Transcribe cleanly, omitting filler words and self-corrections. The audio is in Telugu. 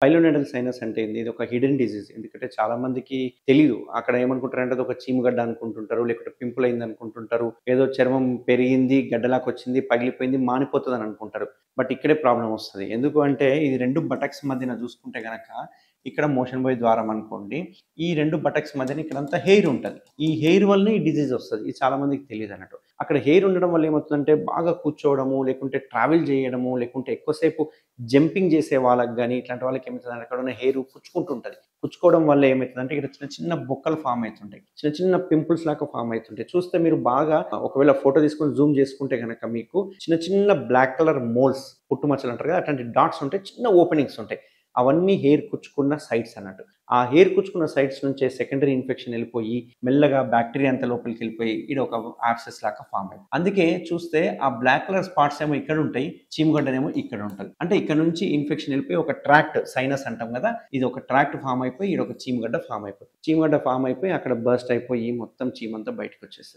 పైలోనైడల్ సైనస్ అంటే ఏంది? ఇదొక హిడెన్ డిసీజ్. ఎందుకంటే చాలా మందికి తెలీదు. అక్కడ ఏమనుకుంటారంటే అదొక చీమగడ్డ అనుకుంటుంటారు. లేకపోతే పింపుల్ అయిందనుకుంటుంటారు. ఏదో చర్మం పెరిగింది, గడ్డలాకొచ్చింది, పగిలిపోయింది, మానిపోతదని అనుకుంటారు. బట్ ఇక్కడే ప్రాబ్లమ్ వస్తది. ఎందుకు అంటే ఇది 2 బటక్స్ మధ్యన చూసుకుంటే గనక ఇక్కడ మోషన్ బోయ్ ద్వారం అనుకోండి. ఈ 2 బటక్స్ మధ్యన ఇక్కడంతా హెయిర్ ఉంటది. ఈ హెయిర్ వల్లనే ఈ డిసీజ్ వస్తది. ఇది చాలా మందికి తెలీదన్నట్టు. అక్కడ హెయిర్ ఉండడం వల్ల ఏమవుతుందంటే బాగా కూర్చోవడము, లేకుంటే ట్రావెల్ చేయడము, లేకుంటే ఎక్కువసేపు జంపింగ్ చేసే వాళ్ళకి గాని, ఇట్లాంటి వాళ్ళకి ఏమైతదంటే అక్కడున్న హెయిర్ కుచ్చుకుంటుంటది. కుచ్చుకోవడం వల్ల ఏమైతదంటే ఇక్కడ చిన్న చిన్న బొక్కలు ఫార్మ్ అయితుంటాయి. చిన్న చిన్న పింపుల్స్ లాగా ఫార్మ్ అయితుంటాయి. చూస్తే మీరు బాగా ఒకవేళ ఫోటో తీసుకొని జూమ్ చేసుకుంటే గనక మీకు చిన్న చిన్న బ్లాక్ కలర్ మోల్స్ పుట్టుమచ్చలు అంటారు కదా! అట్లాంటి డాట్స్ ఉంటాయి. చిన్న ఓపెనింగ్స్ ఉంటాయి. అవన్నీ హెయిర్ కుచ్చుకున్న సైట్స్ అన్నట్టు. ఆ హెయిర్ కుచ్చుకున్న సైట్స్ నుంచే సెకండరీ ఇన్ఫెక్షన్ ఎళ్ళిపోయి, మెల్లగా బాక్టీరియా అంతా లోపలికెళ్ళిపోయి ఈడొక యాబ్సెస్ లాగా ఫార్మ్ అయింది. అందుకే చూస్తే ఆ బ్లాక్ కలర్ స్పాట్స్ ఏమో ఇక్కడుంటాయి. చీమగడ్డనేమో ఇక్కడుంటది. అంటే ఇక్కడ నుంచి ఇన్ఫెక్షన్ ఎళ్ళిపోయి ఒక ట్రాక్ట్ సైనస్ అంటాం గదా! ఇది ఒక ట్రాక్ట్ ఫార్మ్ అయిపోయి ఈడొక చీమగడ్డ ఫార్మ్ అయిపోతుంది. చీమగడ్డ ఫార్మ్ అయిపోయి అక్కడ బర్స్ట్ అయిపోయి మొత్తం చీమంతా బయటకొచ్చేస్తది.